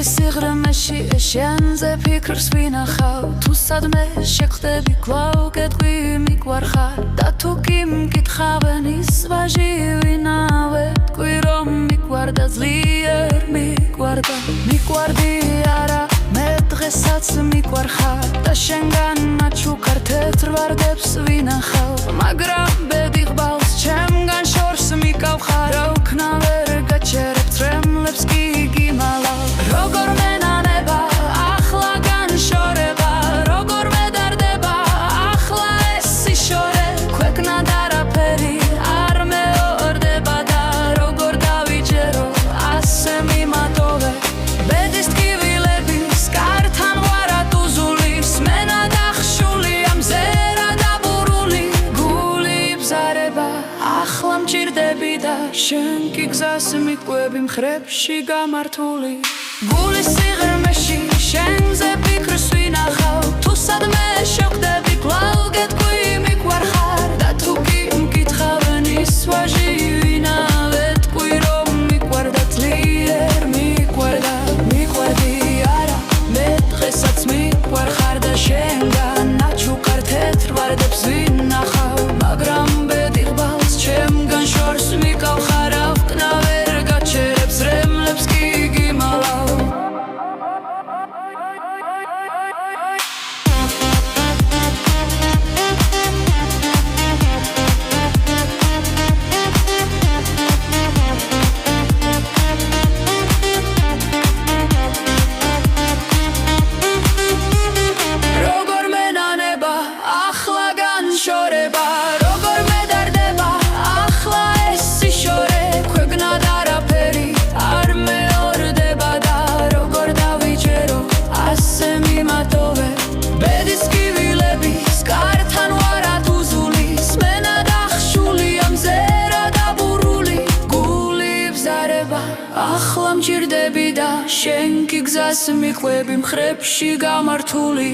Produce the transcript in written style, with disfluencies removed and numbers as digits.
გული სიღრმეში შენზე ფიქრს ვინახავ თუ სადმე შეგხვდები კვლავ კეტყვი მიგვარხარ და თუ კი მკითხავენ ის ვაჟი ვინავე თქვი რომ მიგვარდა ძლიერ მიგვარდი არა მე დღესაც მიგვარხარ და შენგან მაჩუქარ თეთრ ვარდებს ვინახავ მაგრამ ბედი ყბალს ჩემგან შორს მიკავხარ რა ვქნა ვერ გაჩერებ წრემლებს კი გიმალავ როგორ მენანება ახლა განშორება როგორ მედარდება ახლა ეს სიშორე ქვეყნა არაფერი არ მეორდება და როგორ დავიჯერო ასე მიმატოვე ბედის ტკივილების კართან ვარად უზულის მენა დახშული ამ ზერა დაბურული გული იბზარება ახლა მჭირდები და შენ კი გზას მიყვები მხრებში გამართული გული სიღრმეში შენზე ფიქრს ვინახავ თუ სადმე შევხვდები კვლავ გეტყვი მიგვარხარ და თუ კი მკითხავენ ის ვაჟი ვინავე თქვი რომ მიგვარდა ძლიერ მიგვარდი არა მე დღესაც მიგვარხარ და შენგან აჩუქარ თეთრ ვარდებს ვინახავ მაგრამ ბედი ყბალს ჩემგან შორს მიკავხარ რა ვქნა ვერ გაჩერებ წრემლებს კი გიმალავ როგორ მენანება ახლა განშორება როგორ მედარდება ახლა ეს სიშორე ქვეყნა არაფერი არ მეორდება და როგორ დავიჯერო ასე მიმატოვე ბედის ტკივილების კართან ვარად უზულის მენა დახშული ამ ზერა დაბურული გული იბზარება ახლა მჭირდები და შენ კი გზას მიყვები მხრებში გამართული